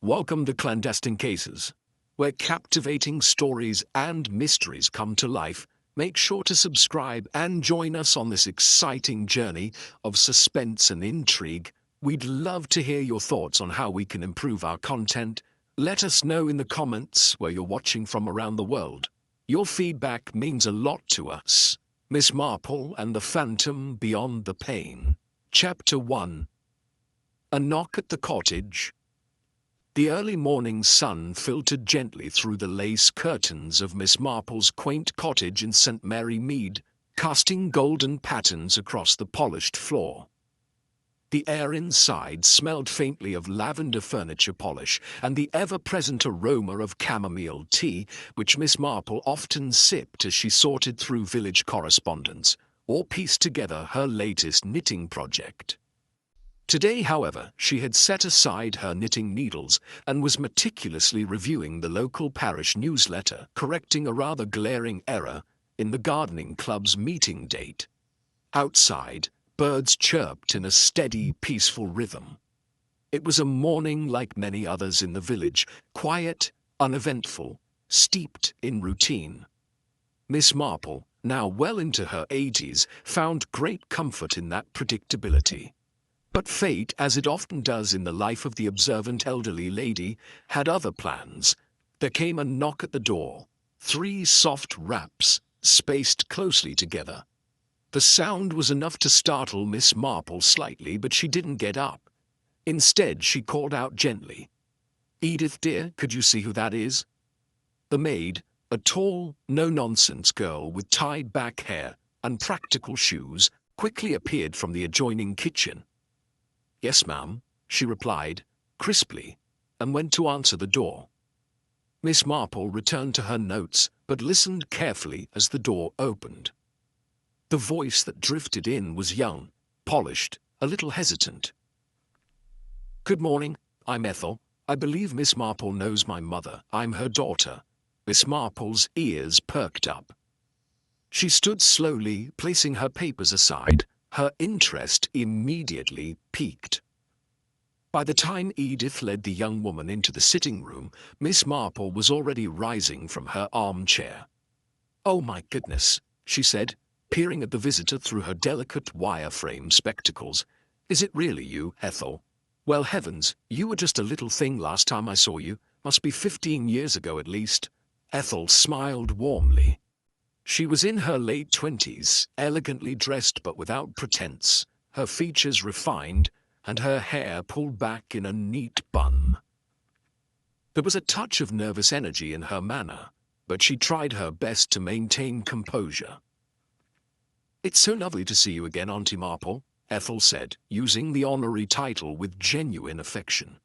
Welcome to Clandestine Cases, where captivating stories and mysteries come to life. Make sure to subscribe and join us on this exciting journey of suspense and intrigue. We'd love to hear your thoughts on how we can improve our content. Let us know in the comments where you're watching from around the world. Your feedback means a lot to us. Miss Marple and the Phantom Beyond the Pane. Chapter 1. A Knock at the Cottage. The early morning sun filtered gently through the lace curtains of Miss Marple's quaint cottage in St. Mary Mead, casting golden patterns across the polished floor. The air inside smelled faintly of lavender furniture polish and the ever-present aroma of chamomile tea, which Miss Marple often sipped as she sorted through village correspondence or pieced together her latest knitting project. Today, however, she had set aside her knitting needles and was meticulously reviewing the local parish newsletter, correcting a rather glaring error in the gardening club's meeting date. Outside, birds chirped in a steady, peaceful rhythm. It was a morning like many others in the village, quiet, uneventful, steeped in routine. Miss Marple, now well into her 80s, found great comfort in that predictability. But fate, as it often does in the life of the observant elderly lady, had other plans. There came a knock at the door. 3 soft raps, spaced closely together. The sound was enough to startle Miss Marple slightly, but she didn't get up. Instead, she called out gently, "Edith, dear, could you see who that is?" The maid, a tall, no-nonsense girl with tied-back hair and practical shoes, quickly appeared from the adjoining kitchen. "Yes, ma'am," she replied, crisply, and went to answer the door. Miss Marple returned to her notes, but listened carefully as the door opened. The voice that drifted in was young, polished, a little hesitant. "Good morning, I'm Ethel. I believe Miss Marple knows my mother. I'm her daughter." Miss Marple's ears perked up. She stood slowly, placing her papers aside. Her interest immediately piqued. By the time Edith led the young woman into the sitting room, Miss Marple was already rising from her armchair. "Oh my goodness," she said, peering at the visitor through her delicate wire-frame spectacles. "Is it really you, Ethel? Well, heavens, you were just a little thing last time I saw you. Must be 15 years ago at least." Ethel smiled warmly. She was in her late 20s, elegantly dressed but without pretense, her features refined, and her hair pulled back in a neat bun. There was a touch of nervous energy in her manner, but she tried her best to maintain composure. "It's so lovely to see you again, Auntie Marple," Ethel said, using the honorary title with genuine affection.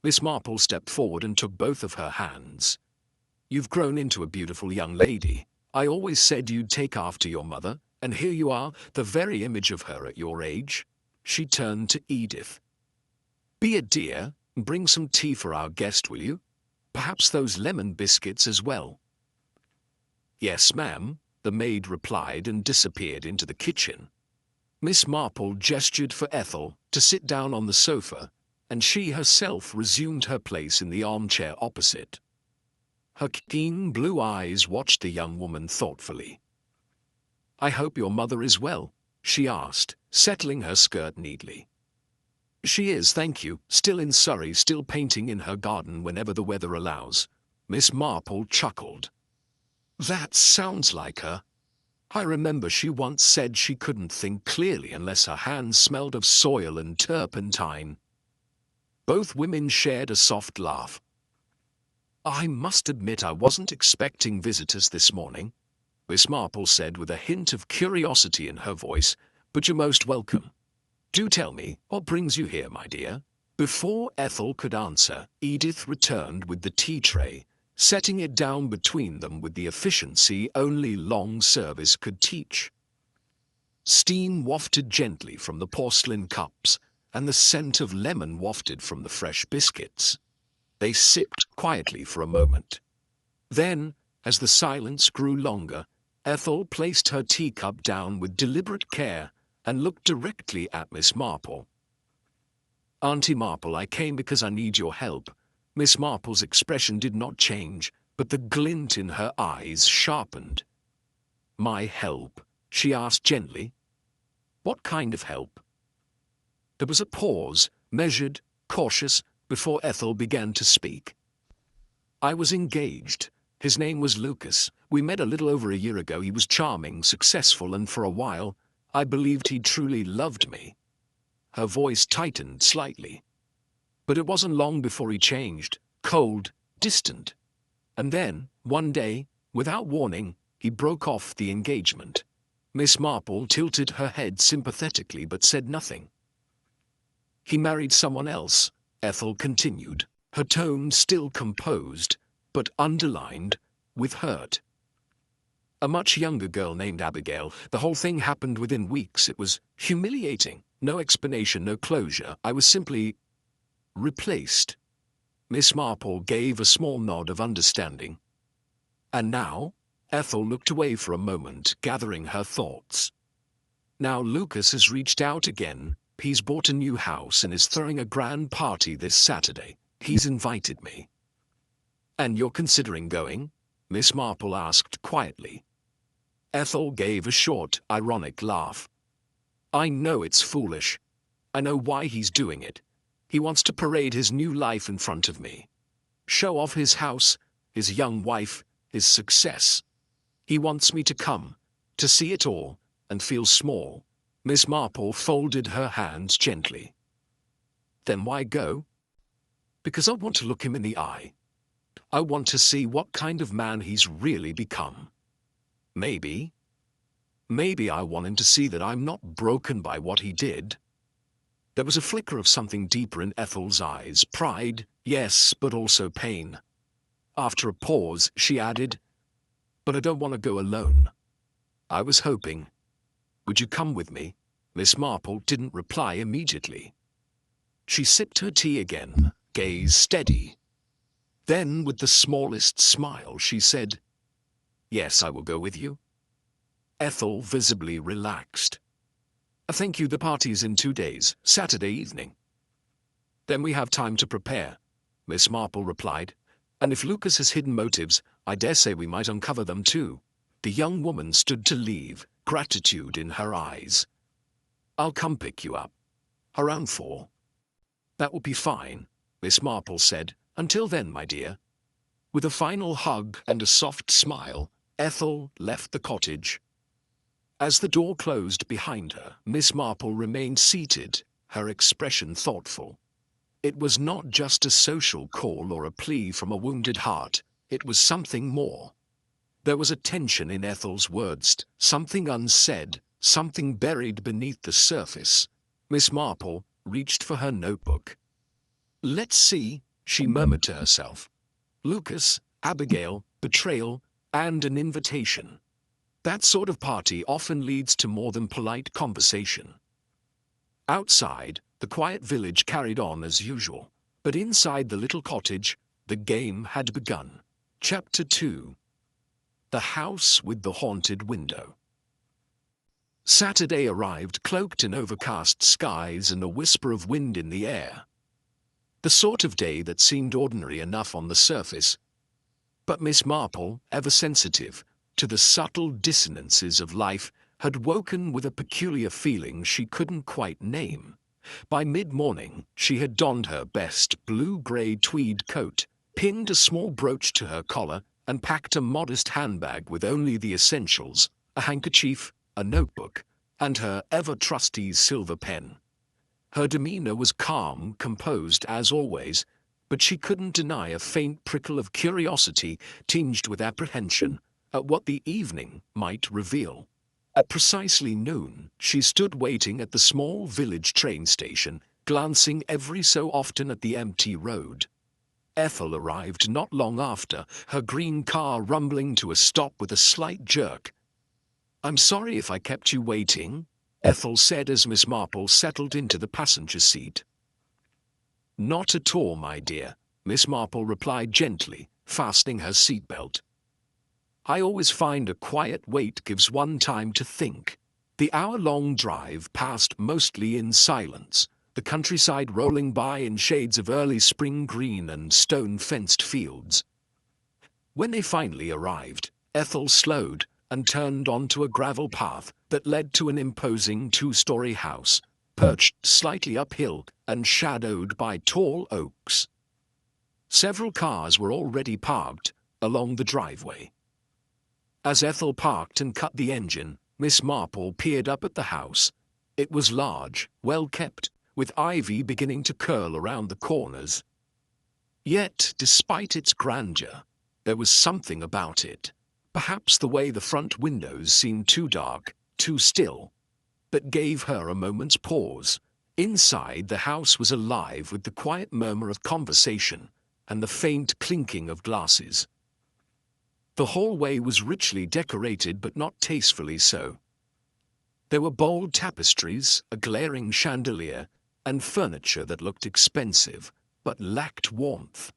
Miss Marple stepped forward and took both of her hands. "You've grown into a beautiful young lady. I always said you'd take after your mother, and here you are, the very image of her at your age." She turned to Edith. "Be a dear, and bring some tea for our guest, will you? Perhaps those lemon biscuits as well." "Yes, ma'am," the maid replied and disappeared into the kitchen. Miss Marple gestured for Ethel to sit down on the sofa, and she herself resumed her place in the armchair opposite. Her keen blue eyes watched the young woman thoughtfully. "I hope your mother is well," she asked, settling her skirt neatly. "She is, thank you, still in Surrey, still painting in her garden whenever the weather allows." Miss Marple chuckled. "That sounds like her. I remember she once said she couldn't think clearly unless her hands smelled of soil and turpentine." Both women shared a soft laugh. "I must admit I wasn't expecting visitors this morning," Miss Marple said with a hint of curiosity in her voice, "but you're most welcome. Do tell me, what brings you here, my dear?" Before Ethel could answer, Edith returned with the tea tray, setting it down between them with the efficiency only long service could teach. Steam wafted gently from the porcelain cups, and the scent of lemon wafted from the fresh biscuits. They sipped quietly for a moment. Then, as the silence grew longer, Ethel placed her teacup down with deliberate care and looked directly at Miss Marple. Auntie Marple, I came because I need your help. Miss Marple's expression did not change, but the glint in her eyes sharpened. My help? She asked gently. What kind of help? There was a pause, measured, cautious, before Ethel began to speak. I was engaged. His name was Lucas. We met a little over a year ago. He was charming, successful, and for a while, I believed he truly loved me. Her voice tightened slightly. But it wasn't long before he changed, cold, distant. And then, one day, without warning, he broke off the engagement. Miss Marple tilted her head sympathetically but said nothing. He married someone else, Ethel continued, her tone still composed, but underlined with hurt. A much younger girl named Abigail. The whole thing happened within weeks. It was humiliating. No explanation, no closure. I was simply replaced. Miss Marple gave a small nod of understanding. And now? Ethel looked away for a moment, gathering her thoughts. Now Lucas has reached out again. He's bought a new house and is throwing a grand party this Saturday. He's invited me. And you're considering going? Miss Marple asked quietly. Ethel gave a short, ironic laugh. I know it's foolish. I know why he's doing it. He wants to parade his new life in front of me. Show off his house, his young wife, his success. He wants me to come, to see it all, and feel small. Miss Marple folded her hands gently. Then why go? Because I want to look him in the eye. I want to see what kind of man he's really become. Maybe I want him to see that I'm not broken by what he did. There was a flicker of something deeper in Ethel's eyes. Pride, yes, but also pain. After a pause, she added, But I don't want to go alone. I was hoping. Would you come with me? Miss Marple didn't reply immediately. She sipped her tea again, gaze steady. Then, with the smallest smile, she said, Yes, I will go with you. Ethel visibly relaxed. Thank you, the party's in 2 days, Saturday evening. Then we have time to prepare, Miss Marple replied. And if Lucas has hidden motives, I dare say we might uncover them too. The young woman stood to leave, gratitude in her eyes. I'll come pick you up. Around 4. That will be fine, Miss Marple said. Until then, my dear. With a final hug and a soft smile, Ethel left the cottage. As the door closed behind her, Miss Marple remained seated, her expression thoughtful. It was not just a social call or a plea from a wounded heart, it was something more. There was a tension in Ethel's words, something unsaid, something buried beneath the surface. Miss Marple reached for her notebook. Let's see, she murmured to herself. Lucas, Abigail, betrayal, and an invitation. That sort of party often leads to more than polite conversation. Outside, the quiet village carried on as usual, but inside the little cottage, the game had begun. Chapter 2. The House with the Haunted Window. Saturday arrived cloaked in overcast skies and a whisper of wind in the air. The sort of day that seemed ordinary enough on the surface. But Miss Marple, ever sensitive to the subtle dissonances of life, had woken with a peculiar feeling she couldn't quite name. By mid-morning, she had donned her best blue-grey tweed coat, pinned a small brooch to her collar, and packed a modest handbag with only the essentials, a handkerchief, a notebook, and her ever-trusty silver pen. Her demeanor was calm, composed as always, but she couldn't deny a faint prickle of curiosity tinged with apprehension at what the evening might reveal. At precisely noon, she stood waiting at the small village train station, glancing every so often at the empty road. Ethel arrived not long after, her green car rumbling to a stop with a slight jerk. "I'm sorry if I kept you waiting," Ethel said as Miss Marple settled into the passenger seat. "Not at all, my dear," Miss Marple replied gently, fastening her seatbelt. "I always find a quiet wait gives one time to think." The hour-long drive passed mostly in silence, the countryside rolling by in shades of early spring green and stone-fenced fields. When they finally arrived, Ethel slowed and turned onto a gravel path that led to an imposing two-story house, perched slightly uphill and shadowed by tall oaks. Several cars were already parked along the driveway. As Ethel parked and cut the engine, Miss Marple peered up at the house. It was large, well-kept, with ivy beginning to curl around the corners. Yet, despite its grandeur, there was something about it, perhaps the way the front windows seemed too dark, too still, that gave her a moment's pause. Inside, the house was alive with the quiet murmur of conversation and the faint clinking of glasses. The hallway was richly decorated, but not tastefully so. There were bold tapestries, a glaring chandelier, and furniture that looked expensive, but lacked warmth.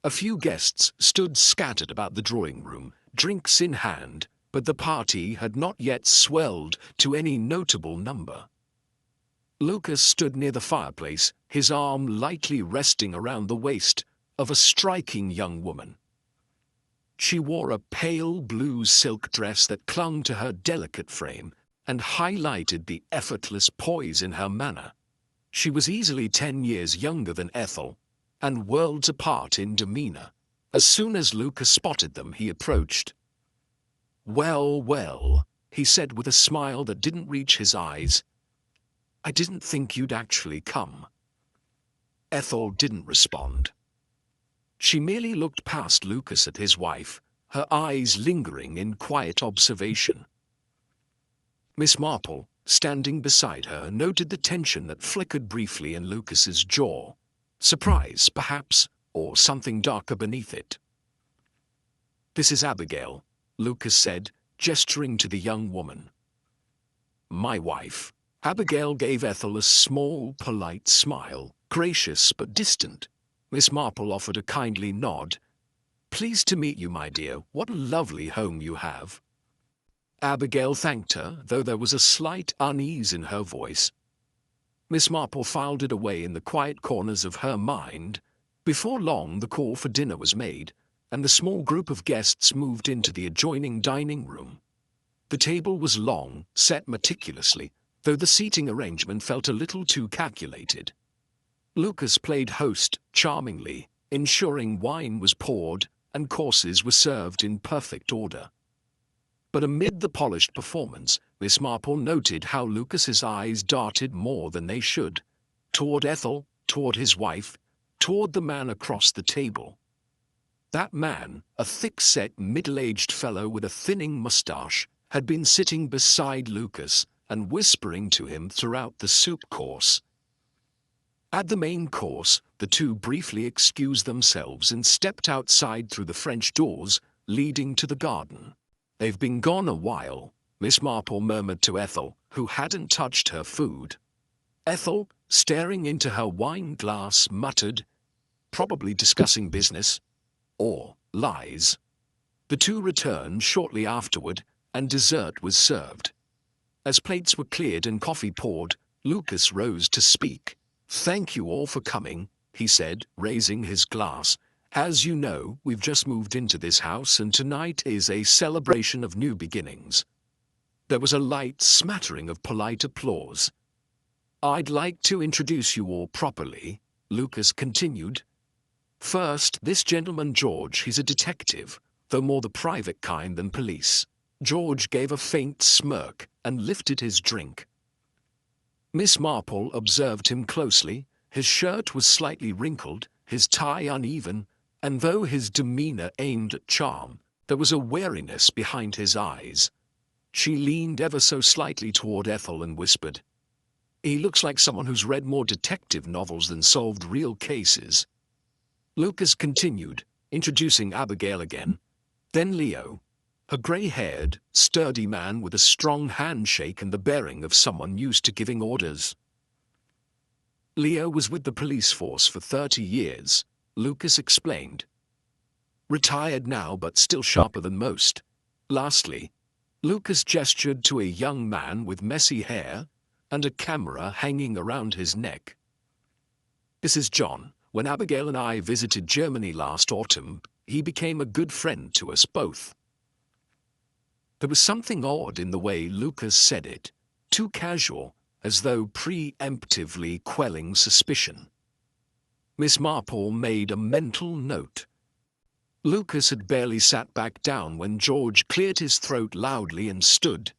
A few guests stood scattered about the drawing room, drinks in hand, but the party had not yet swelled to any notable number. Lucas stood near the fireplace, his arm lightly resting around the waist of a striking young woman. She wore a pale blue silk dress that clung to her delicate frame and highlighted the effortless poise in her manner. She was easily 10 years younger than Ethel, and worlds apart in demeanor. As soon as Lucas spotted them, he approached. "Well, well," he said with a smile that didn't reach his eyes. "I didn't think you'd actually come." Ethel didn't respond. She merely looked past Lucas at his wife, her eyes lingering in quiet observation. Miss Marple, standing beside her, noted the tension that flickered briefly in Lucas's jaw. Surprise, perhaps, or something darker beneath it. "This is Abigail," Lucas said, gesturing to the young woman. "My wife." Abigail gave Ethel a small, polite smile, gracious but distant. Miss Marple offered a kindly nod. "Pleased to meet you, my dear. What a lovely home you have." Abigail thanked her, though there was a slight unease in her voice. Miss Marple filed it away in the quiet corners of her mind. Before long, the call for dinner was made, and the small group of guests moved into the adjoining dining room. The table was long, set meticulously, though the seating arrangement felt a little too calculated. Lucas played host charmingly, ensuring wine was poured and courses were served in perfect order. But amid the polished performance, Miss Marple noted how Lucas's eyes darted more than they should, toward Ethel, toward his wife, toward the man across the table. That man, a thick-set, middle-aged fellow with a thinning mustache, had been sitting beside Lucas and whispering to him throughout the soup course. At the main course, the two briefly excused themselves and stepped outside through the French doors leading to the garden. "They've been gone a while," Miss Marple murmured to Ethel, who hadn't touched her food. Ethel, staring into her wine glass, muttered, "Probably discussing business. Or lies." The two returned shortly afterward, and dessert was served. As plates were cleared and coffee poured, Lucas rose to speak. "Thank you all for coming," he said, raising his glass. "As you know, we've just moved into this house, and tonight is a celebration of new beginnings." There was a light smattering of polite applause. "I'd like to introduce you all properly," Lucas continued. "First, this gentleman George, he's a detective, though more the private kind than police." George gave a faint smirk and lifted his drink. Miss Marple observed him closely. His shirt was slightly wrinkled, his tie uneven, and though his demeanor aimed at charm, there was a wariness behind his eyes. She leaned ever so slightly toward Ethel and whispered, "He looks like someone who's read more detective novels than solved real cases." Lucas continued, introducing Abigail again. Then Leo, a gray-haired, sturdy man with a strong handshake and the bearing of someone used to giving orders. Leo was with the police force for 30 years, Lucas explained. Retired now, but still sharper than most. Lastly, Lucas gestured to a young man with messy hair, and a camera hanging around his neck. "This is John. When Abigail and I visited Germany last autumn, he became a good friend to us both." There was something odd in the way Lucas said it, too casual, as though preemptively quelling suspicion. Miss Marple made a mental note. Lucas had barely sat back down when George cleared his throat loudly and stood.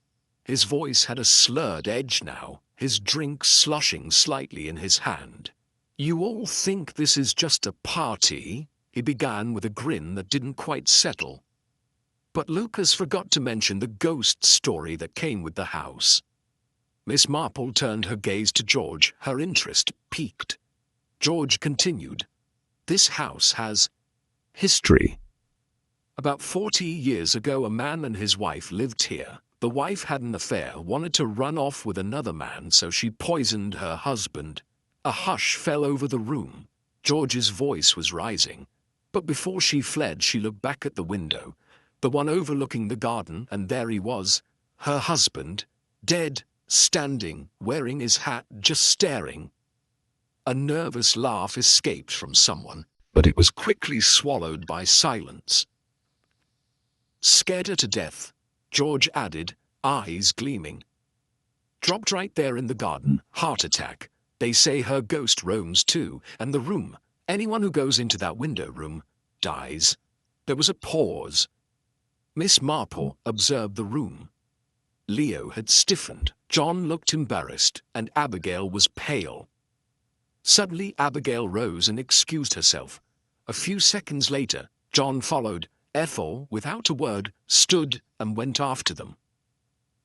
His voice had a slurred edge now, his drink sloshing slightly in his hand. "You all think this is just a party?" he began with a grin that didn't quite settle. But Lucas forgot to mention the ghost story that came with the house. Miss Marple turned her gaze to George, her interest piqued. George continued, "This house has history. About 40 years ago, a man and his wife lived here. The wife had an affair, wanted to run off with another man, so she poisoned her husband." A hush fell over the room. George's voice was rising. But before she fled, she looked back at the window, the one overlooking the garden, and there he was, her husband, dead, standing, wearing his hat, just staring. A nervous laugh escaped from someone, but it was quickly swallowed by silence. "Scared her to death," George added, eyes gleaming. "Dropped right there in the garden, heart attack. They say her ghost roams too, and the room, anyone who goes into that window room, dies." There was a pause. Miss Marple observed the room. Leo had stiffened, John looked embarrassed, and Abigail was pale. Suddenly Abigail rose and excused herself. A few seconds later, John followed. Ethel, without a word, stood and went after them.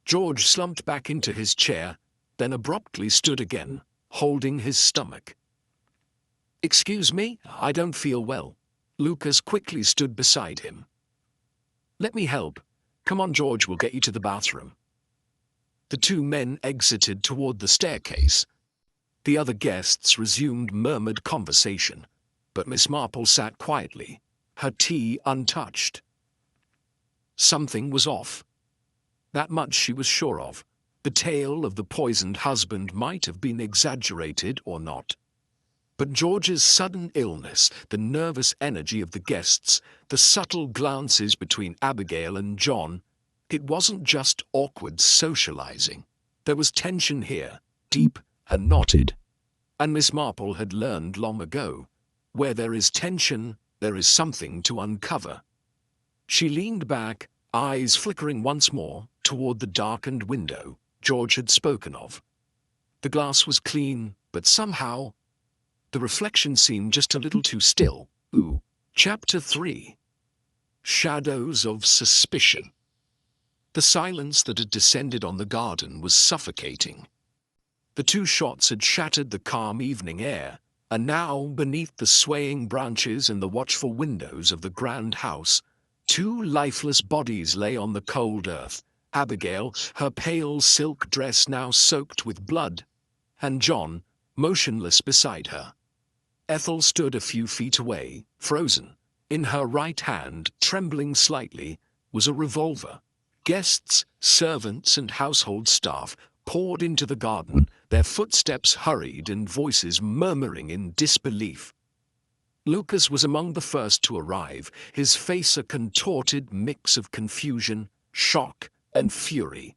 George slumped back into his chair, then abruptly stood again, holding his stomach. "Excuse me, I don't feel well." Lucas quickly stood beside him. "Let me help. Come on, George, we'll get you to the bathroom." The two men exited toward the staircase. The other guests resumed murmured conversation, but Miss Marple sat quietly, her tea untouched. Something was off. That much she was sure of. The tale of the poisoned husband might have been exaggerated or not. But George's sudden illness, the nervous energy of the guests, the subtle glances between Abigail and John, it wasn't just awkward socializing. There was tension here, deep and knotted. And Miss Marple had learned long ago, where there is tension, there is something to uncover. She leaned back, eyes flickering once more, toward the darkened window George had spoken of. The glass was clean, but somehow the reflection seemed just a little too still. Ooh. Chapter 3. Shadows of Suspicion. The silence that had descended on the garden was suffocating. The two shots had shattered the calm evening air, and now, beneath the swaying branches and the watchful windows of the grand house, two lifeless bodies lay on the cold earth. Abigail, her pale silk dress now soaked with blood, and John, motionless beside her. Ethel stood a few feet away, frozen. In her right hand, trembling slightly, was a revolver. Guests, servants, and household staff poured into the garden, their footsteps hurried and voices murmuring in disbelief. Lucas was among the first to arrive, his face a contorted mix of confusion, shock, and fury.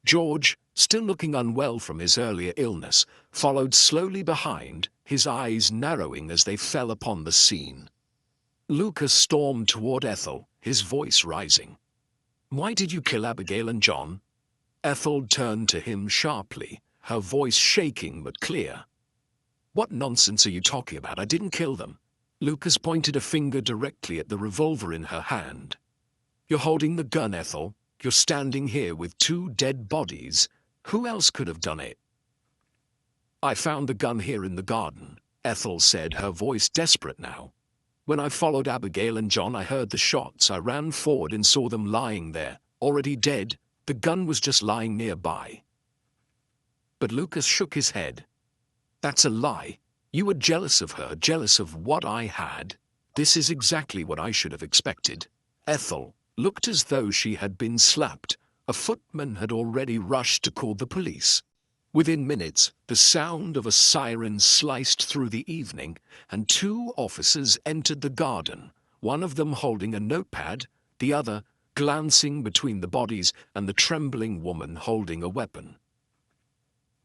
George, still looking unwell from his earlier illness, followed slowly behind, his eyes narrowing as they fell upon the scene. Lucas stormed toward Ethel, his voice rising. "Why did you kill Abigail and John?" Ethel turned to him sharply, her voice shaking but clear. "What nonsense are you talking about? I didn't kill them." Lucas pointed a finger directly at the revolver in her hand. "You're holding the gun, Ethel. You're standing here with two dead bodies. Who else could have done it?" "I found the gun here in the garden," Ethel said, her voice desperate now. "When I followed Abigail and John, I heard the shots. I ran forward and saw them lying there, already dead. The gun was just lying nearby." But Lucas shook his head. "That's a lie. You were jealous of her, jealous of what I had. This is exactly what I should have expected." Ethel looked as though she had been slapped. A footman had already rushed to call the police. Within minutes, the sound of a siren sliced through the evening, and two officers entered the garden, one of them holding a notepad, the other glancing between the bodies and the trembling woman holding a weapon.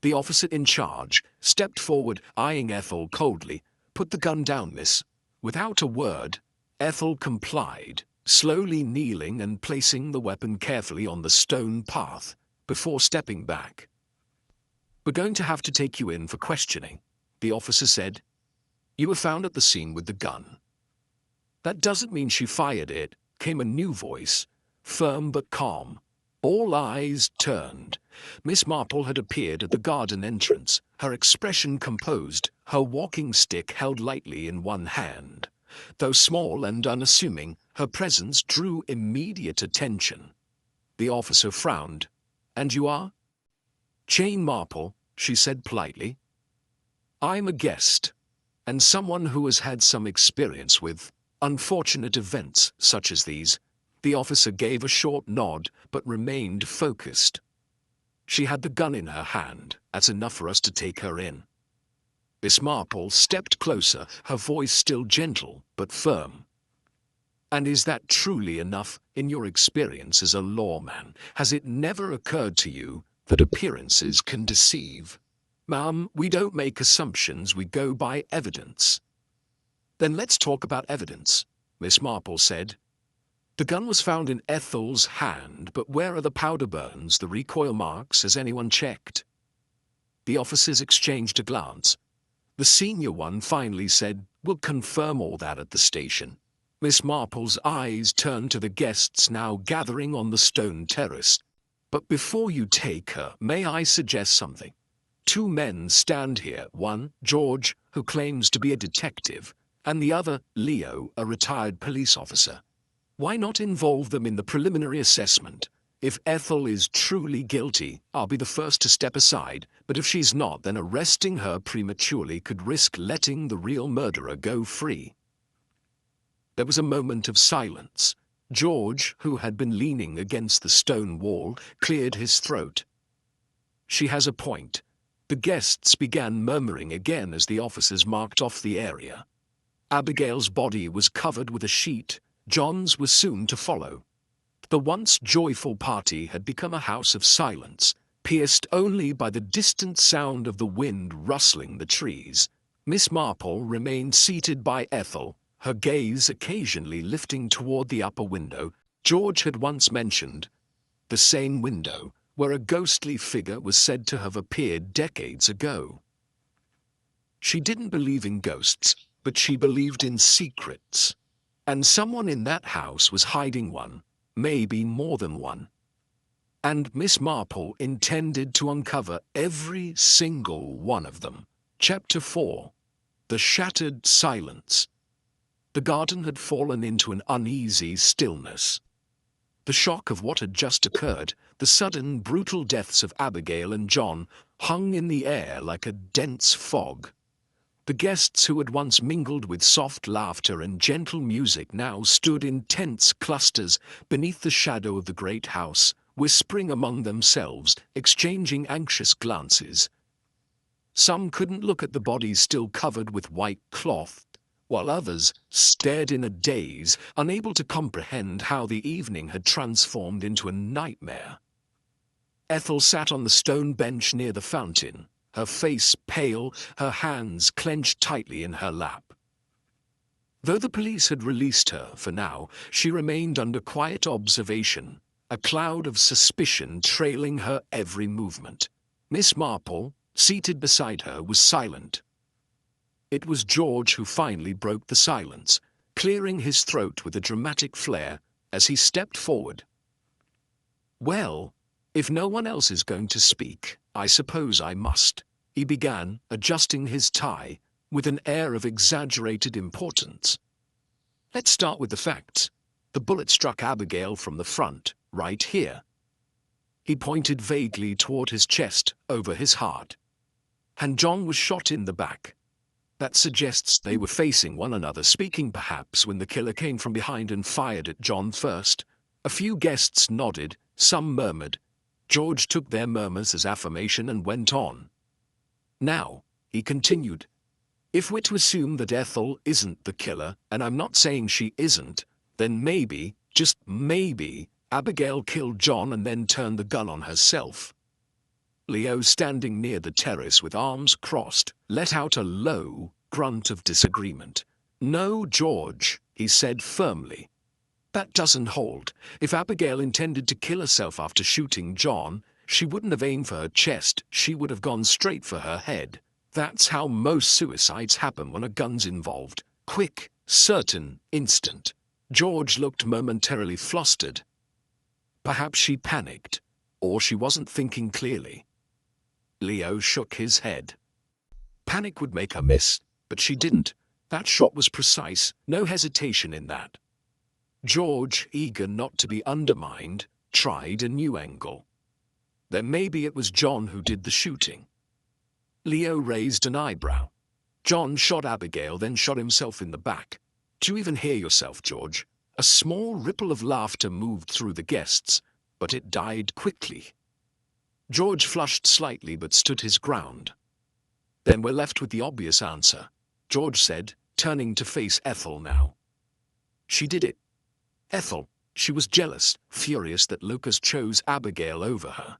The officer in charge stepped forward, eyeing Ethel coldly. "Put the gun down, miss." Without a word, Ethel complied, slowly kneeling and placing the weapon carefully on the stone path before stepping back. "We're going to have to take you in for questioning," the officer said. "You were found at the scene with the gun." "That doesn't mean she fired it," came a new voice, firm but calm. All eyes turned. Miss Marple had appeared at the garden entrance, her expression composed, her walking stick held lightly in one hand. Though small and unassuming, her presence drew immediate attention. The officer frowned. "And you are?" "Jane Marple," she said politely. "I'm a guest, and someone who has had some experience with unfortunate events such as these." The officer gave a short nod, but remained focused. "She had the gun in her hand. That's enough for us to take her in." Miss Marple stepped closer, her voice still gentle but firm. "And is that truly enough, in your experience as a lawman? Has it never occurred to you that appearances can deceive?" "Ma'am, we don't make assumptions, we go by evidence." "Then let's talk about evidence," Miss Marple said. "The gun was found in Ethel's hand, but where are the powder burns, the recoil marks? Has anyone checked?" The officers exchanged a glance. The senior one finally said, "We'll confirm all that at the station." Miss Marple's eyes turned to the guests now gathering on the stone terrace. "But before you take her, may I suggest something? Two men stand here, one, George, who claims to be a detective, and the other, Leo, a retired police officer. Why not involve them in the preliminary assessment? If Ethel is truly guilty, I'll be the first to step aside, but if she's not, then arresting her prematurely could risk letting the real murderer go free." There was a moment of silence. George, who had been leaning against the stone wall, cleared his throat. "She has a point." The guests began murmuring again as the officers marked off the area. Abigail's body was covered with a sheet. John's was soon to follow. The once joyful party had become a house of silence, pierced only by the distant sound of the wind rustling the trees. Miss Marple remained seated by Ethel, her gaze occasionally lifting toward the upper window George had once mentioned, the same window where a ghostly figure was said to have appeared decades ago. She didn't believe in ghosts, but she believed in secrets. And someone in that house was hiding one, maybe more than one. And Miss Marple intended to uncover every single one of them. Chapter 4. The Shattered Silence. The garden had fallen into an uneasy stillness. The shock of what had just occurred, the sudden brutal deaths of Abigail and John, hung in the air like a dense fog. The guests who had once mingled with soft laughter and gentle music now stood in tense clusters beneath the shadow of the great house, whispering among themselves, exchanging anxious glances. Some couldn't look at the bodies still covered with white cloth, while others stared in a daze, unable to comprehend how the evening had transformed into a nightmare. Ethel sat on the stone bench near the fountain, her face pale, her hands clenched tightly in her lap. Though the police had released her for now, she remained under quiet observation, a cloud of suspicion trailing her every movement. Miss Marple, seated beside her, was silent. It was George who finally broke the silence, clearing his throat with a dramatic flair as he stepped forward. "Well, if no one else is going to speak, I suppose I must," he began, adjusting his tie with an air of exaggerated importance. "Let's start with the facts. The bullet struck Abigail from the front, right here." He pointed vaguely toward his chest, over his heart. "And John was shot in the back. That suggests they were facing one another, speaking perhaps when the killer came from behind and fired at John first." A few guests nodded, some murmured, George took their murmurs as affirmation and went on. Now, he continued, if we're to assume that Ethel isn't the killer, and I'm not saying she isn't, then maybe, just maybe, Abigail killed John and then turned the gun on herself. Leo, standing near the terrace with arms crossed, let out a low grunt of disagreement. No, George, he said firmly. That doesn't hold. If Abigail intended to kill herself after shooting John, she wouldn't have aimed for her chest, she would have gone straight for her head. That's how most suicides happen when a gun's involved. Quick, certain, instant. George looked momentarily flustered. Perhaps she panicked, or she wasn't thinking clearly. Leo shook his head. Panic would make her miss, but she didn't. That shot was precise, no hesitation in that. George, eager not to be undermined, tried a new angle. Then maybe it was John who did the shooting. Leo raised an eyebrow. John shot Abigail, then shot himself in the back. Do you even hear yourself, George? A small ripple of laughter moved through the guests, but it died quickly. George flushed slightly but stood his ground. Then we're left with the obvious answer, George said, turning to face Ethel now. She did it. Ethel, she was jealous, furious that Lucas chose Abigail over her.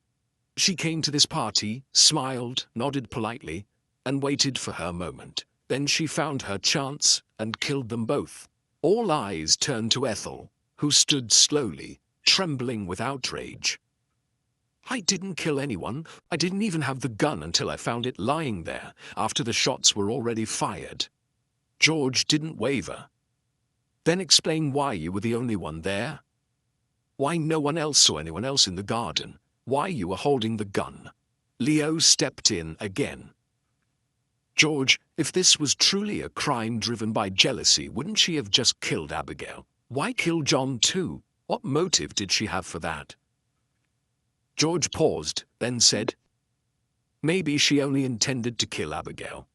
She came to this party, smiled, nodded politely, and waited for her moment. Then she found her chance and killed them both. All eyes turned to Ethel, who stood slowly, trembling with outrage. I didn't kill anyone. I didn't even have the gun until I found it lying there, after the shots were already fired. George didn't waver. Then explain why you were the only one there. Why no one else saw anyone else in the garden. Why you were holding the gun. Leo stepped in again. George, if this was truly a crime driven by jealousy, wouldn't she have just killed Abigail? Why kill John too? What motive did she have for that? George paused, then said, maybe she only intended to kill Abigail.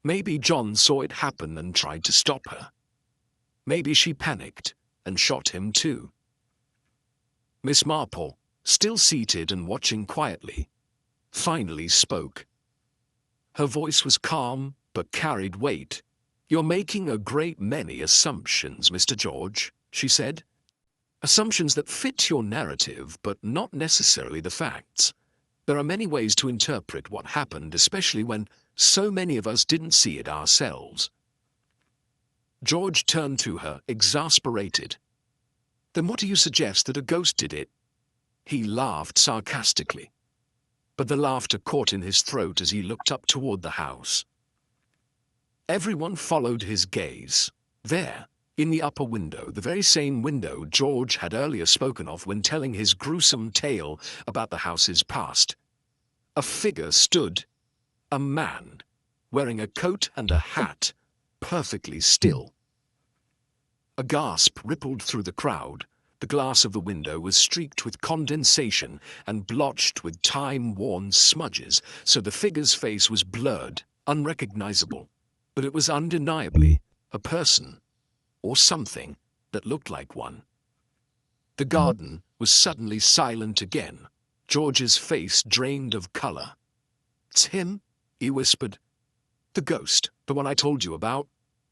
Maybe John saw it happen and tried to stop her. Maybe she panicked and shot him too. Miss Marple, still seated and watching quietly, finally spoke. Her voice was calm but carried weight. You're making a great many assumptions, Mr. George, she said. Assumptions that fit your narrative, but not necessarily the facts. There are many ways to interpret what happened, especially when so many of us didn't see it ourselves. George turned to her, exasperated. Then what do you suggest, that a ghost did it? He laughed sarcastically, but the laughter caught in his throat as he looked up toward the house. Everyone followed his gaze. There, in the upper window, the very same window George had earlier spoken of when telling his gruesome tale about the house's past, a figure stood, a man, wearing a coat and a hat, perfectly still. A gasp rippled through the crowd. The glass of the window was streaked with condensation and blotched with time-worn smudges, so the figure's face was blurred, unrecognizable. But it was undeniably a person, or something that looked like one. The garden was suddenly silent again. George's face drained of color. It's him, he whispered. The ghost, the one I told you about.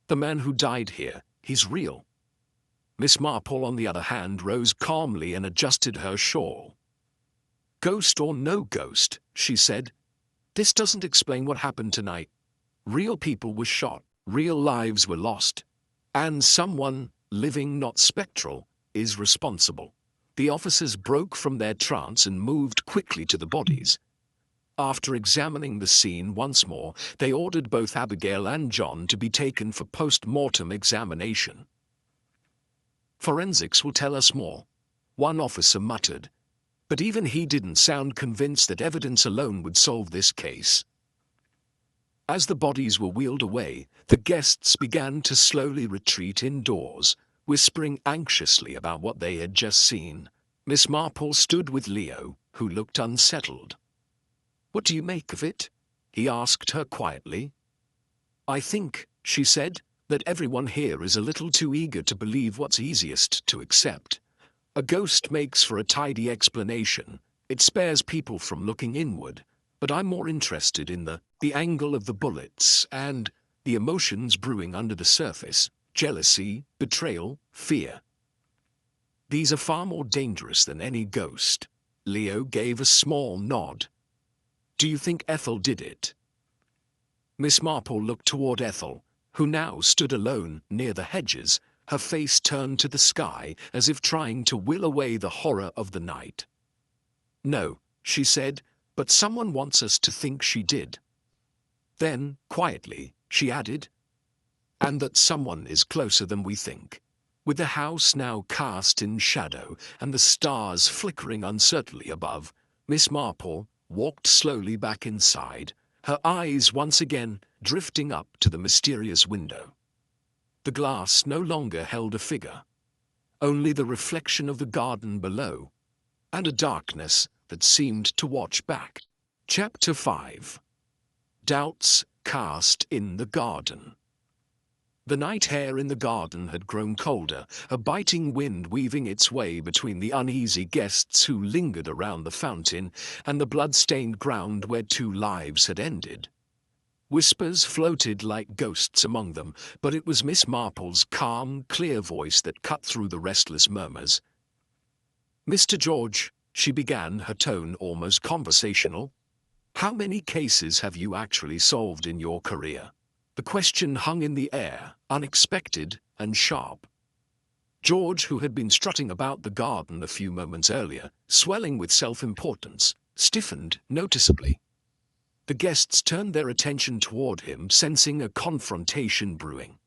The man who died here, he's real. Miss Marple, on the other hand, rose calmly and adjusted her shawl. Ghost or no ghost, she said, this doesn't explain what happened tonight. Real people were shot, real lives were lost, and someone, living not spectral, is responsible. The officers broke from their trance and moved quickly to the bodies. After examining the scene once more, they ordered both Abigail and John to be taken for post-mortem examination. Forensics will tell us more, one officer muttered, but even he didn't sound convinced that evidence alone would solve this case. As the bodies were wheeled away, the guests began to slowly retreat indoors, whispering anxiously about what they had just seen. Miss Marple stood with Leo, who looked unsettled. What do you make of it? He asked her quietly. I think, she said, that everyone here is a little too eager to believe what's easiest to accept. A ghost makes for a tidy explanation, It spares people from looking inward, but I'm more interested in the angle of the bullets and the emotions brewing under the surface: jealousy, betrayal, fear. These are far more dangerous than any ghost. Leo gave a small nod. Do you think Ethel did it? Miss Marple looked toward Ethel, who now stood alone near the hedges, her face turned to the sky as if trying to will away the horror of the night. No, she said, but someone wants us to think she did. Then, quietly, she added, and that someone is closer than we think. With the house now cast in shadow and the stars flickering uncertainly above, Miss Marple walked slowly back inside, her eyes once again drifting up to the mysterious window. The glass no longer held a figure, only the reflection of the garden below, and a darkness that seemed to watch back. Chapter 5. Doubts Cast in the Garden. The night air in the garden had grown colder, a biting wind weaving its way between the uneasy guests who lingered around the fountain and the blood-stained ground where 2 lives had ended. Whispers floated like ghosts among them, but it was Miss Marple's calm, clear voice that cut through the restless murmurs. "Mr. George," she began, her tone almost conversational, "how many cases have you actually solved in your career?" The question hung in the air, unexpected and sharp. George, who had been strutting about the garden a few moments earlier, swelling with self-importance, stiffened noticeably. The guests turned their attention toward him, sensing a confrontation brewing.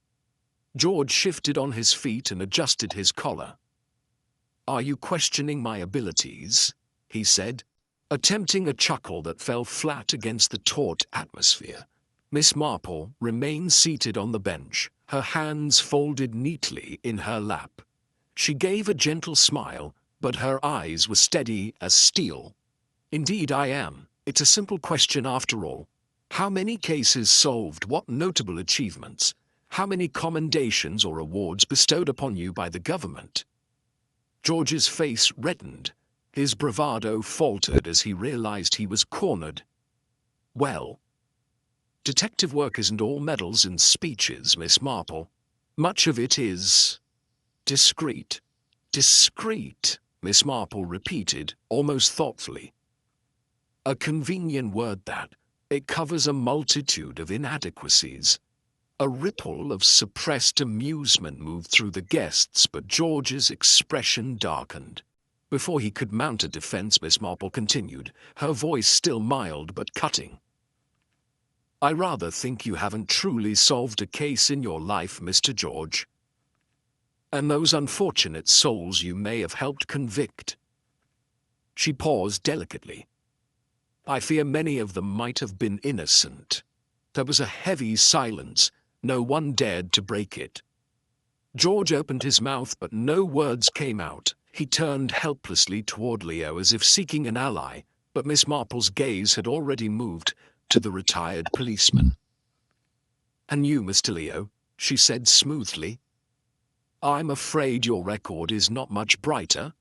George shifted on his feet and adjusted his collar. "Are you questioning my abilities?" he said, attempting a chuckle that fell flat against the taut atmosphere. Miss Marple remained seated on the bench, her hands folded neatly in her lap. She gave a gentle smile, but her eyes were steady as steel. "Indeed I am. It's a simple question after all. How many cases solved? What notable achievements? How many commendations or awards bestowed upon you by the government?" George's face reddened. His bravado faltered as he realized he was cornered. "Well, detective work isn't all medals and speeches, Miss Marple. Much of it is discreet." "Discreet," Miss Marple repeated, almost thoughtfully. "A convenient word that. It covers a multitude of inadequacies." A ripple of suppressed amusement moved through the guests, but George's expression darkened. Before he could mount a defense, Miss Marple continued, her voice still mild but cutting. "I rather think you haven't truly solved a case in your life, Mr. George. And those unfortunate souls you may have helped convict." She paused delicately. "I fear many of them might have been innocent." There was a heavy silence. No one dared to break it. George opened his mouth, but no words came out. He turned helplessly toward Leo as if seeking an ally, but Miss Marple's gaze had already moved to the retired policeman. "And you, Mr. Leo," she said smoothly, "I'm afraid your record is not much brighter.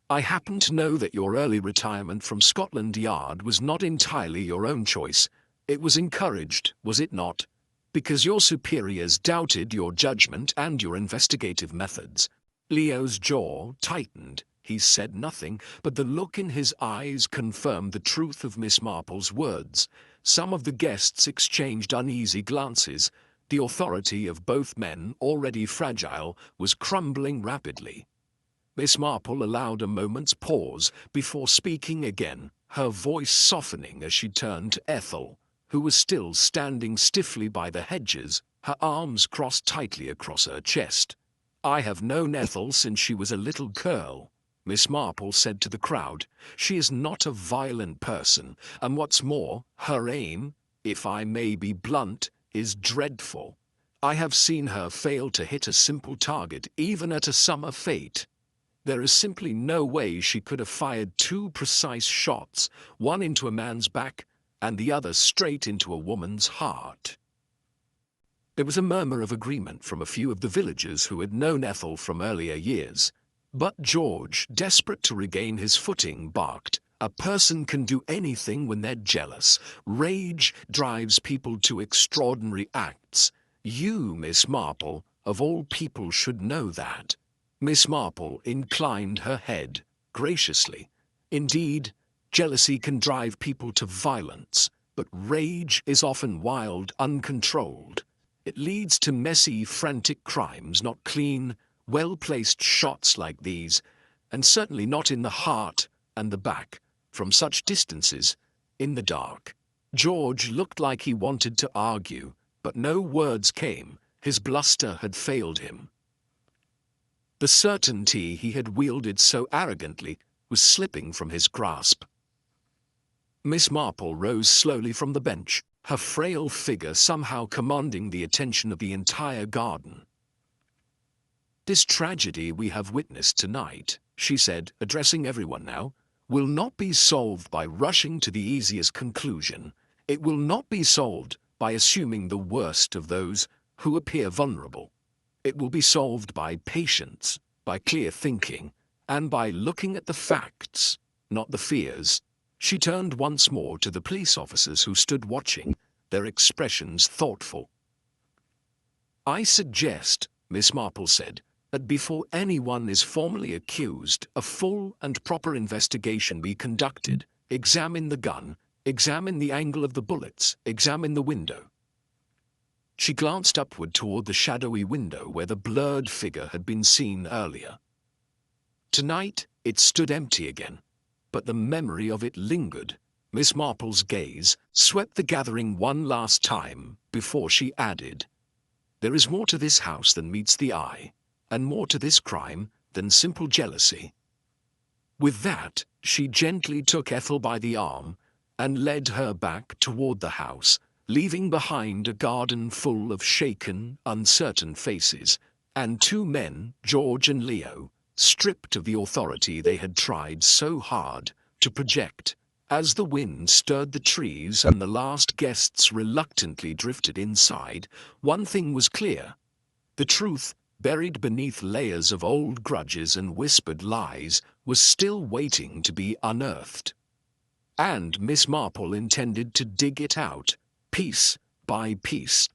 I happen to know that your early retirement from Scotland Yard was not entirely your own choice. It was encouraged, was it not? Because your superiors doubted your judgment and your investigative methods." Leo's jaw tightened. He said nothing, but the look in his eyes confirmed the truth of Miss Marple's words. Some of the guests exchanged uneasy glances. The authority of both men, already fragile, was crumbling rapidly. Miss Marple allowed a moment's pause before speaking again, her voice softening as she turned to Ethel, who was still standing stiffly by the hedges, her arms crossed tightly across her chest. "I have known Ethel since she was a little girl," Miss Marple said to the crowd. "She is not a violent person, and what's more, her aim, if I may be blunt, is dreadful. I have seen her fail to hit a simple target, even at a summer fete. There is simply no way she could have fired 2 precise shots, one into a man's back and the other straight into a woman's heart." There was a murmur of agreement from a few of the villagers who had known Ethel from earlier years. But George, desperate to regain his footing, barked, A person can do anything when they're jealous. Rage drives people to extraordinary acts. You, Miss Marple, of all people should know that." Miss Marple inclined her head graciously. "Indeed, jealousy can drive people to violence, but rage is often wild, uncontrolled. It leads to messy, frantic crimes, not clean, well-placed shots like these, and certainly not in the heart and the back, from such distances, in the dark." George looked like he wanted to argue, but no words came. His bluster had failed him. The certainty he had wielded so arrogantly was slipping from his grasp. Miss Marple rose slowly from the bench, her frail figure somehow commanding the attention of the entire garden. "This tragedy we have witnessed tonight," she said, addressing everyone now, "will not be solved by rushing to the easiest conclusion. It will not be solved by assuming the worst of those who appear vulnerable. It will be solved by patience, by clear thinking, and by looking at the facts, not the fears." She turned once more to the police officers who stood watching, their expressions thoughtful. "I suggest," Miss Marple said, "that before anyone is formally accused, a full and proper investigation be conducted. Examine the gun, examine the angle of the bullets, examine the window." She glanced upward toward the shadowy window where the blurred figure had been seen earlier. Tonight it stood empty again, but the memory of it lingered. Miss Marple's gaze swept the gathering one last time before she added, "There is more to this house than meets the eye, and more to this crime than simple jealousy." With that, she gently took Ethel by the arm and led her back toward the house, leaving behind a garden full of shaken, uncertain faces, and two men, George and Leo, stripped of the authority they had tried so hard to project. As the wind stirred the trees and the last guests reluctantly drifted inside, one thing was clear. The truth, buried beneath layers of old grudges and whispered lies, was still waiting to be unearthed. And Miss Marple intended to dig it out, piece by piece.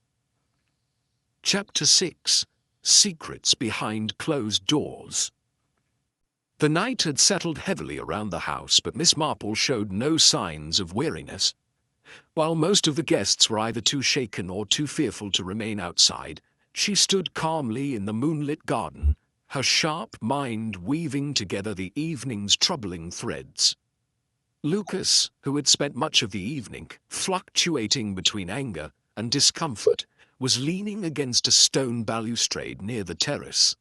Chapter 6. Secrets Behind Closed Doors. The night had settled heavily around the house, but Miss Marple showed no signs of weariness. While most of the guests were either too shaken or too fearful to remain outside, she stood calmly in the moonlit garden, her sharp mind weaving together the evening's troubling threads. Lucas, who had spent much of the evening fluctuating between anger and discomfort, was leaning against a stone balustrade near the terrace.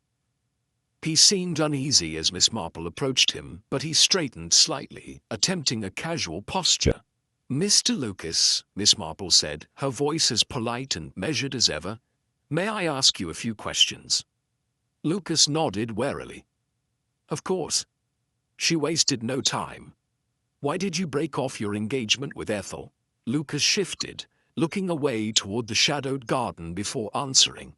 He seemed uneasy as Miss Marple approached him, but he straightened slightly, attempting a casual posture. "Mr. Lucas," Miss Marple said, her voice as polite and measured as ever, "may I ask you a few questions?" Lucas nodded warily. "Of course." She wasted no time. "Why did you break off your engagement with Ethel?" Lucas shifted, looking away toward the shadowed garden before answering.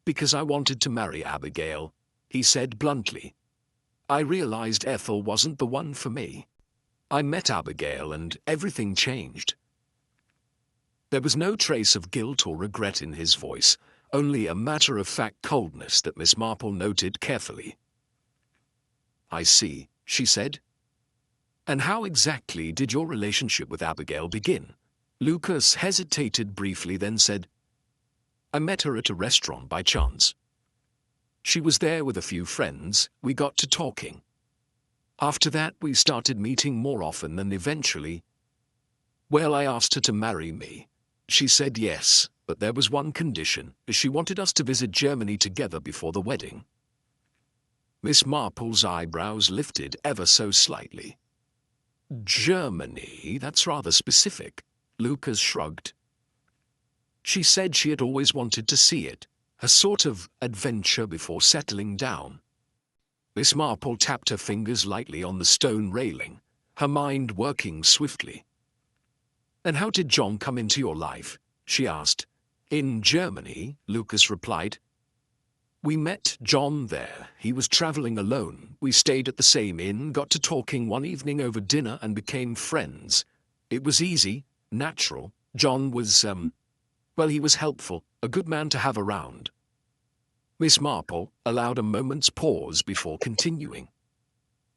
"Because I wanted to marry Abigail," he said bluntly. "I realized Ethel wasn't the one for me. I met Abigail and everything changed." There was no trace of guilt or regret in his voice, only a matter-of-fact coldness that Miss Marple noted carefully. "I see," she said. "And how exactly did your relationship with Abigail begin?" Lucas hesitated briefly, then said, "I met her at a restaurant by chance. She was there with a few friends. We got to talking. After that, we started meeting more often, and eventually, well, I asked her to marry me. She said yes, but there was one condition. She wanted us to visit Germany together before the wedding." Miss Marple's eyebrows lifted ever so slightly. "Germany? That's rather specific." Lucas shrugged. "She said she had always wanted to see it, a sort of adventure before settling down." Miss Marple tapped her fingers lightly on the stone railing, her mind working swiftly. "And how did John come into your life?" she asked. "In Germany," Lucas replied. We met John there. He was traveling alone. We stayed at the same inn, got to talking one evening over dinner and became friends. It was easy, natural. John was, well, he was helpful, a good man to have around. Miss Marple allowed a moment's pause before continuing.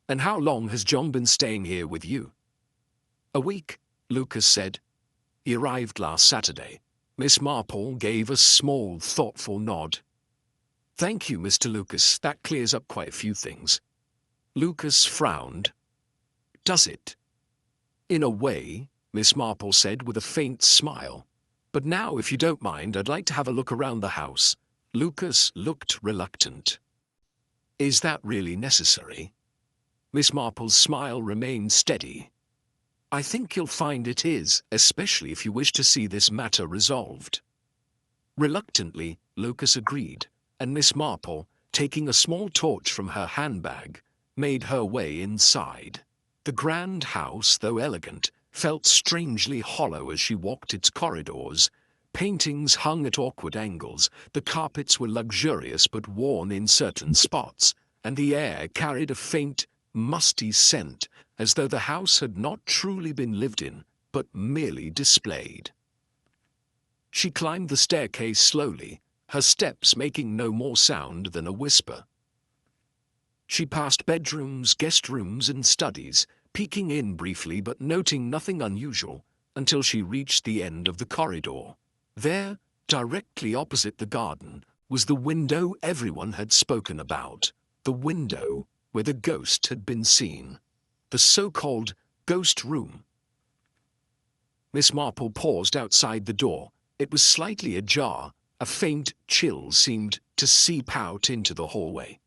And how long has John been staying here with you? A week, Lucas said. He arrived last Saturday. Miss Marple gave a small, thoughtful nod. Thank you, Mr. Lucas. That clears up quite a few things. Lucas frowned. Does it? In a way, Miss Marple said with a faint smile. But now, if you don't mind, I'd like to have a look around the house. Lucas looked reluctant. Is that really necessary? Miss Marple's smile remained steady. I think you'll find it is, especially if you wish to see this matter resolved. Reluctantly, Lucas agreed, and Miss Marple, taking a small torch from her handbag, made her way inside. The grand house, though elegant, felt strangely hollow as she walked its corridors. Paintings hung at awkward angles, the carpets were luxurious but worn in certain spots, and the air carried a faint, musty scent, as though the house had not truly been lived in, but merely displayed. She climbed the staircase slowly, her steps making no more sound than a whisper. She passed bedrooms, guest rooms, and studies, peeking in briefly but noting nothing unusual, until she reached the end of the corridor. There, directly opposite the garden, was the window everyone had spoken about, the window where the ghost had been seen, the so-called ghost room. Miss Marple paused outside the door. It was slightly ajar. A faint chill seemed to seep out into the hallway.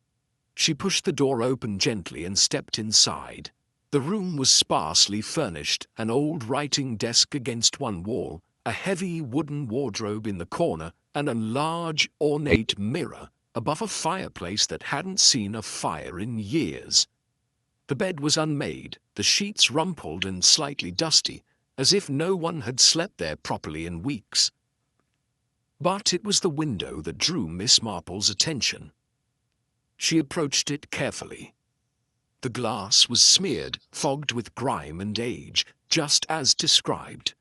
She pushed the door open gently and stepped inside. The room was sparsely furnished, an old writing desk against one wall, a heavy wooden wardrobe in the corner, and a large, ornate mirror above a fireplace that hadn't seen a fire in years. The bed was unmade, the sheets rumpled and slightly dusty, as if no one had slept there properly in weeks. But it was the window that drew Miss Marple's attention. She approached it carefully. The glass was smeared, fogged with grime and age, just as described.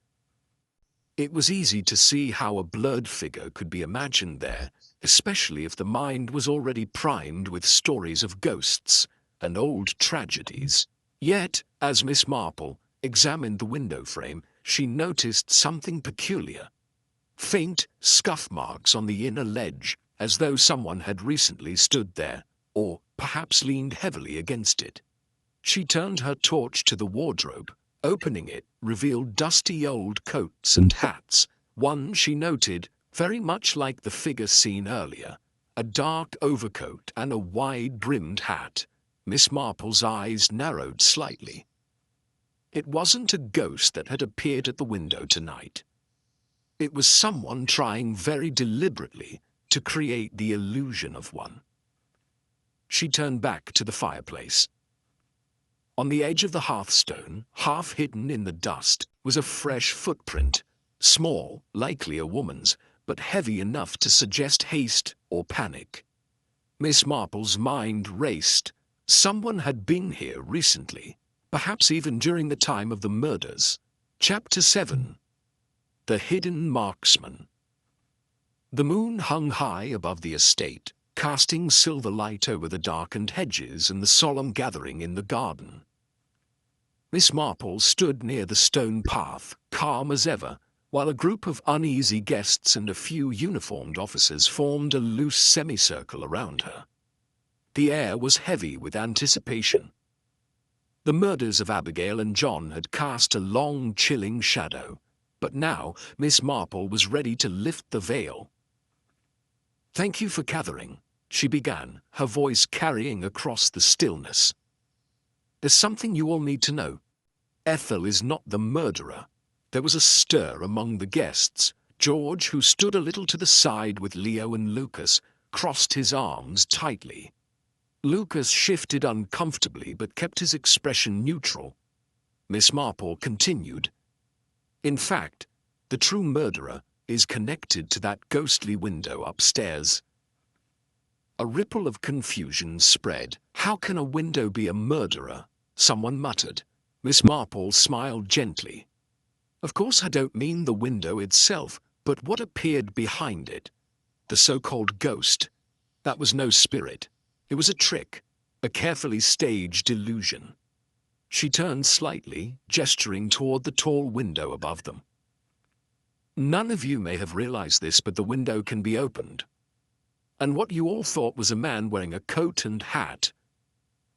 It was easy to see how a blurred figure could be imagined there, especially if the mind was already primed with stories of ghosts and old tragedies. Yet, as Miss Marple examined the window frame, she noticed something peculiar. Faint scuff marks on the inner ledge, as though someone had recently stood there, or perhaps leaned heavily against it. She turned her torch to the wardrobe. Opening it revealed dusty old coats and hats. One, she noted, very much like the figure seen earlier, a dark overcoat and a wide-brimmed hat. Miss Marple's eyes narrowed slightly. It wasn't a ghost that had appeared at the window tonight. It was someone trying very deliberately to create the illusion of one. She turned back to the fireplace. On the edge of the hearthstone, half hidden in the dust, was a fresh footprint, small, likely a woman's, but heavy enough to suggest haste or panic. Miss Marple's mind raced. Someone had been here recently, perhaps even during the time of the murders. Chapter 7. The Hidden Marksman. The moon hung high above the estate, casting silver light over the darkened hedges and the solemn gathering in the garden. Miss Marple stood near the stone path, calm as ever, while a group of uneasy guests and a few uniformed officers formed a loose semicircle around her. The air was heavy with anticipation. The murders of Abigail and John had cast a long, chilling shadow, but now Miss Marple was ready to lift the veil. "Thank you for gathering," she began, her voice carrying across the stillness. "There's something you all need to know. Ethel is not the murderer." There was a stir among the guests. George, who stood a little to the side with Leo and Lucas, crossed his arms tightly. Lucas shifted uncomfortably but kept his expression neutral. Miss Marple continued. "In fact, the true murderer is connected to that ghostly window upstairs." A ripple of confusion spread. "How can a window be a murderer?" someone muttered. Miss Marple smiled gently. "Of course I don't mean the window itself, but what appeared behind it. The so-called ghost. That was no spirit. It was a trick, a carefully staged illusion." She turned slightly, gesturing toward the tall window above them. "None of you may have realized this, but the window can be opened. And what you all thought was a man wearing a coat and hat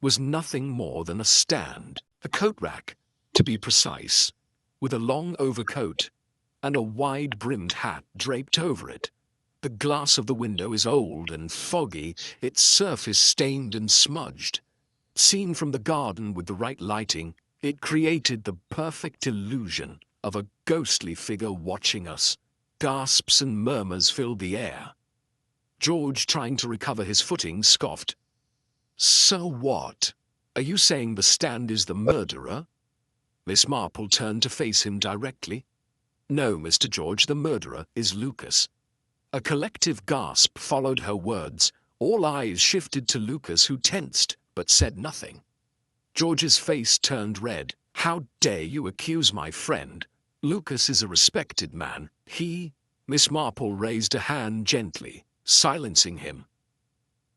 was nothing more than a stand, a coat rack, to be precise, with a long overcoat and a wide-brimmed hat draped over it. The glass of the window is old and foggy, its surface stained and smudged. Seen from the garden with the right lighting, it created the perfect illusion of a ghostly figure watching us. Gasps and murmurs filled the air. George, trying to recover his footing, scoffed. "So what? Are you saying the stand is the murderer?" Miss Marple turned to face him directly. "No, Mr. George, the murderer is Lucas." A collective gasp followed her words. All eyes shifted to Lucas, who tensed but said nothing. George's face turned red. "How dare you accuse my friend? Lucas is a respected man. Miss Marple raised a hand gently, silencing him.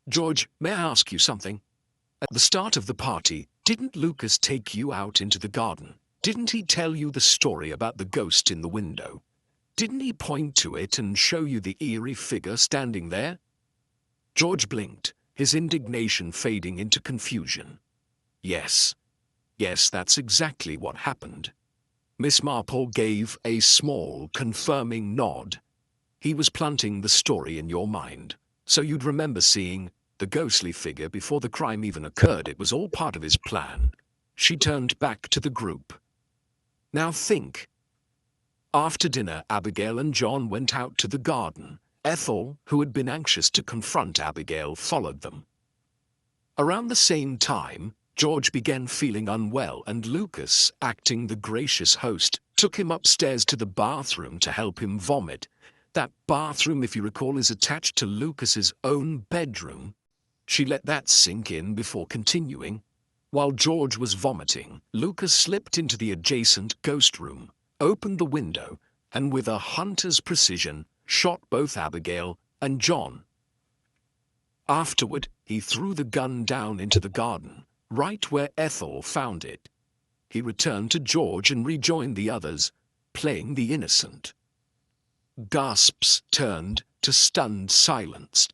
"George, may I ask you something? At the start of the party, didn't Lucas take you out into the garden? Didn't he tell you the story about the ghost in the window? Didn't he point to it and show you the eerie figure standing there?" George blinked, his indignation fading into confusion. Yes, that's exactly what happened." Miss Marple gave a small, confirming nod. "He was planting the story in your mind, so you'd remember seeing the ghostly figure before the crime even occurred. It was all part of his plan." She turned back to the group. "Now think. After dinner, Abigail and John went out to the garden. Ethel, who had been anxious to confront Abigail, followed them. Around the same time, George began feeling unwell, and Lucas, acting the gracious host, took him upstairs to the bathroom to help him vomit. That bathroom, if you recall, is attached to Lucas's own bedroom. She let that sink in before continuing. While George was vomiting, Lucas slipped into the adjacent ghost room, opened the window, and with a hunter's precision, shot both Abigail and John. Afterward, he threw the gun down into the garden, right where Ethel found it. He returned to George and rejoined the others, playing the innocent. Gasps turned to stunned silence.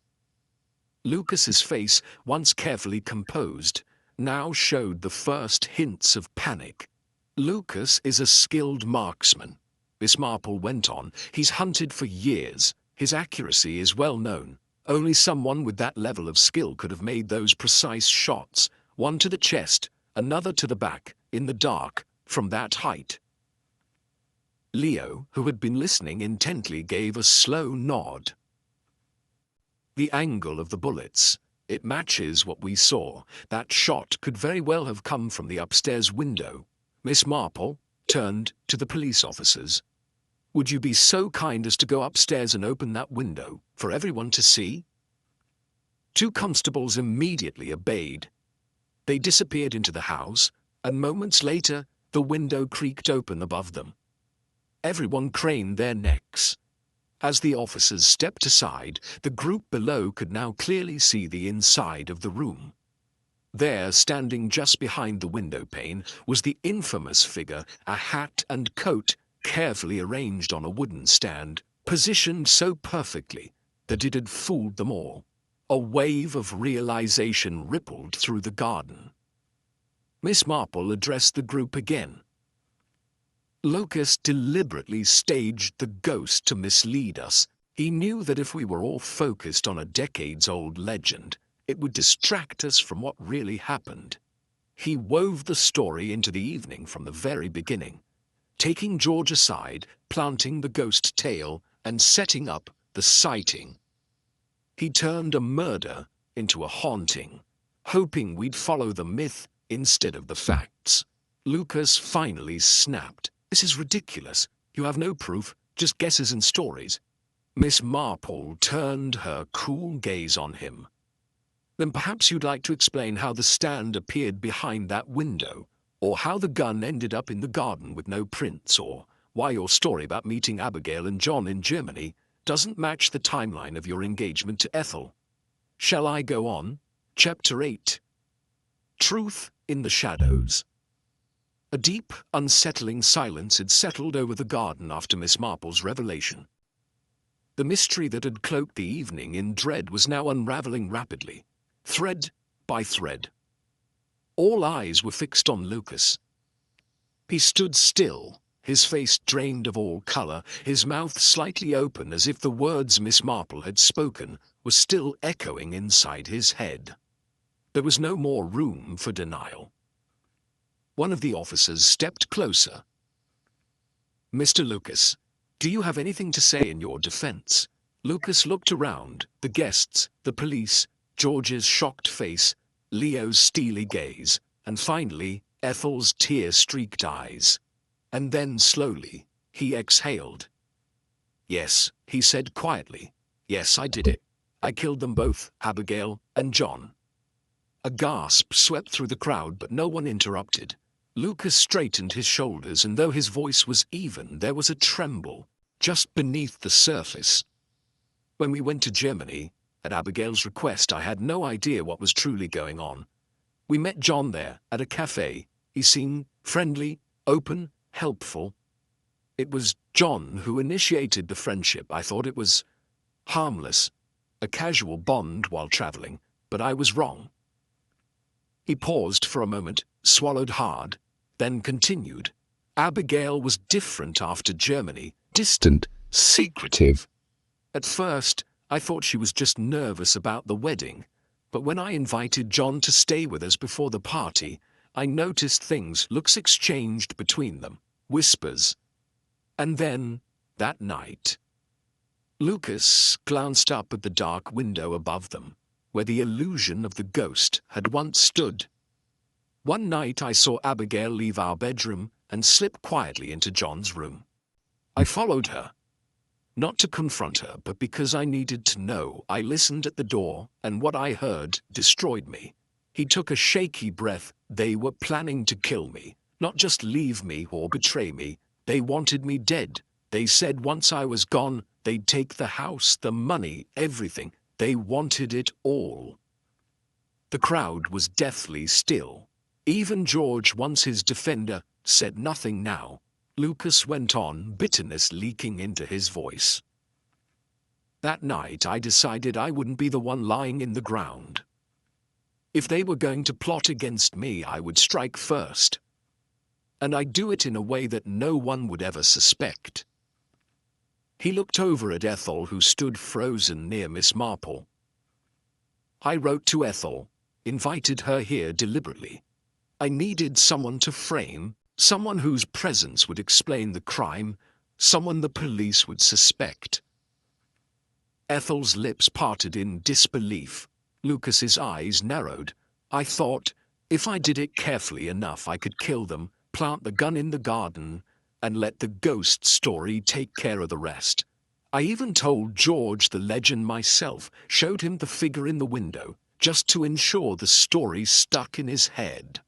Lucas's face, once carefully composed, now showed the first hints of panic. "Lucas is a skilled marksman," Miss Marple went on. "He's hunted for years. His accuracy is well known. Only someone with that level of skill could have made those precise shots, one to the chest, another to the back, in the dark, from that height." Leo, who had been listening intently, gave a slow nod. "The angle of the bullets, it matches what we saw. That shot could very well have come from the upstairs window." Miss Marple turned to the police officers. "Would you be so kind as to go upstairs and open that window for everyone to see?" 2 constables immediately obeyed. They disappeared into the house, and moments later, the window creaked open above them. Everyone craned their necks. As the officers stepped aside, the group below could now clearly see the inside of the room. There, standing just behind the windowpane, was the infamous figure, a hat and coat carefully arranged on a wooden stand, positioned so perfectly that it had fooled them all. A wave of realization rippled through the garden. Miss Marple addressed the group again. "Lucas deliberately staged the ghost to mislead us. He knew that if we were all focused on a decades-old legend, it would distract us from what really happened. He wove the story into the evening from the very beginning, taking George aside, planting the ghost tale, and setting up the sighting. He turned a murder into a haunting, hoping we'd follow the myth instead of the facts." Lucas finally snapped. "This is ridiculous. You have no proof, just guesses and stories." Miss Marple turned her cool gaze on him. Then perhaps you'd like to explain how the stand appeared behind that window, or how the gun ended up in the garden with no prints, or why your story about meeting Abigail and John in Germany doesn't match the timeline of your engagement to Ethel. Shall I go on? Chapter 8. Truth in the Shadows. A deep, unsettling silence had settled over the garden after Miss Marple's revelation. The mystery that had cloaked the evening in dread was now unraveling rapidly, thread by thread. All eyes were fixed on Lucas. He stood still, his face drained of all colour, his mouth slightly open as if the words Miss Marple had spoken were still echoing inside his head. There was no more room for denial. One of the officers stepped closer. "Mr. Lucas, do you have anything to say in your defence?" Lucas looked around, the guests, the police, George's shocked face, Leo's steely gaze, and finally, Ethel's tear-streaked eyes. And then slowly, he exhaled. "Yes," he said quietly. "Yes, I did it. I killed them both, Abigail and John." A gasp swept through the crowd, but no one interrupted. Lucas straightened his shoulders, and though his voice was even, there was a tremble just beneath the surface. "When we went to Germany, at Abigail's request, I had no idea what was truly going on. We met John there, at a cafe. He seemed friendly, open, helpful. It was John who initiated the friendship. I thought it was harmless, a casual bond while traveling, but I was wrong." He paused for a moment, swallowed hard, then continued. "Abigail was different after Germany, distant, secretive. At first, I thought she was just nervous about the wedding, but when I invited John to stay with us before the party, I noticed things, looks exchanged between them, whispers. And then, that night..." Lucas glanced up at the dark window above them, where the illusion of the ghost had once stood. "One night I saw Abigail leave our bedroom and slip quietly into John's room. I followed her. Not to confront her, but because I needed to know. I listened at the door, and what I heard destroyed me." He took a shaky breath. "They were planning to kill me, not just leave me or betray me. They wanted me dead. They said once I was gone, they'd take the house, the money, everything. They wanted it all." The crowd was deathly still. Even George, once his defender, said nothing now. Lucas went on, bitterness leaking into his voice. "That night I decided I wouldn't be the one lying in the ground. If they were going to plot against me, I would strike first. And I'd do it in a way that no one would ever suspect." He looked over at Ethel, who stood frozen near Miss Marple. "I wrote to Ethel, invited her here deliberately. I needed someone to frame, someone whose presence would explain the crime, someone the police would suspect." Ethel's lips parted in disbelief. Lucas's eyes narrowed. "I thought, if I did it carefully enough, I could kill them, plant the gun in the garden, and let the ghost story take care of the rest. I even told George the legend myself, showed him the figure in the window, just to ensure the story stuck in his head.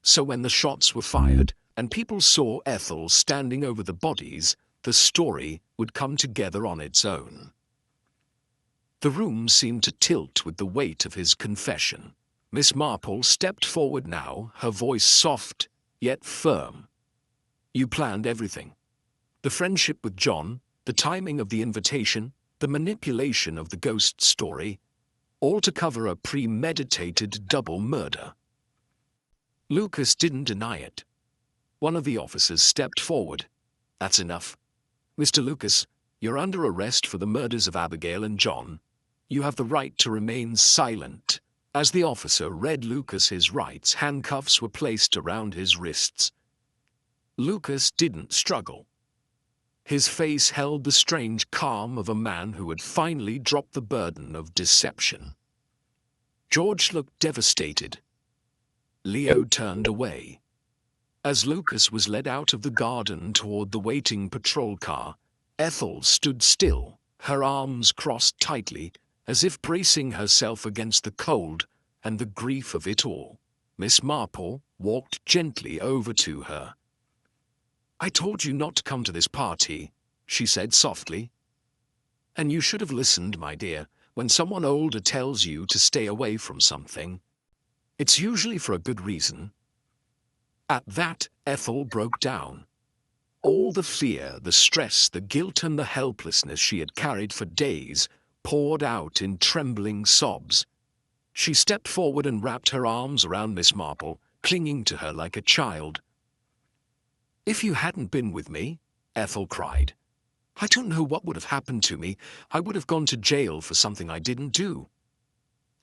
So when the shots were fired, and people saw Ethel standing over the bodies, the story would come together on its own." The room seemed to tilt with the weight of his confession. Miss Marple stepped forward now, her voice soft, yet firm. "You planned everything. The friendship with John, the timing of the invitation, the manipulation of the ghost story, all to cover a premeditated double murder." Lucas didn't deny it. One of the officers stepped forward. "That's enough. Mr. Lucas, you're under arrest for the murders of Abigail and John. You have the right to remain silent." As the officer read Lucas his rights, handcuffs were placed around his wrists. Lucas didn't struggle. His face held the strange calm of a man who had finally dropped the burden of deception. George looked devastated. Leo turned away. As Lucas was led out of the garden toward the waiting patrol car, Ethel stood still, her arms crossed tightly, as if bracing herself against the cold, and the grief of it all, Miss Marple walked gently over to her. "I told you not to come to this party," she said softly. "And you should have listened, my dear. When someone older tells you to stay away from something, it's usually for a good reason." At that, Ethel broke down. All the fear, the stress, the guilt and the helplessness she had carried for days poured out in trembling sobs. She stepped forward and wrapped her arms around Miss Marple, clinging to her like a child. "If you hadn't been with me," Ethel cried, "I don't know what would have happened to me. I would have gone to jail for something I didn't do.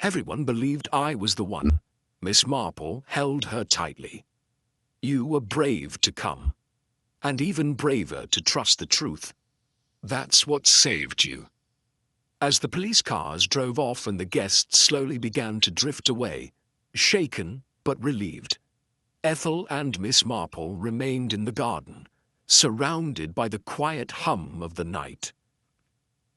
Everyone believed I was the one." Miss Marple held her tightly. "You were brave to come, and even braver to trust the truth. That's what saved you." As the police cars drove off and the guests slowly began to drift away, shaken but relieved, Ethel and Miss Marple remained in the garden, surrounded by the quiet hum of the night.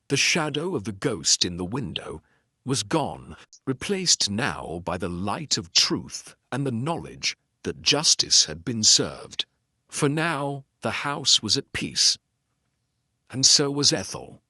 The shadow of the ghost in the window was gone, replaced now by the light of truth and the knowledge that justice had been served. For now, the house was at peace. And so was Ethel.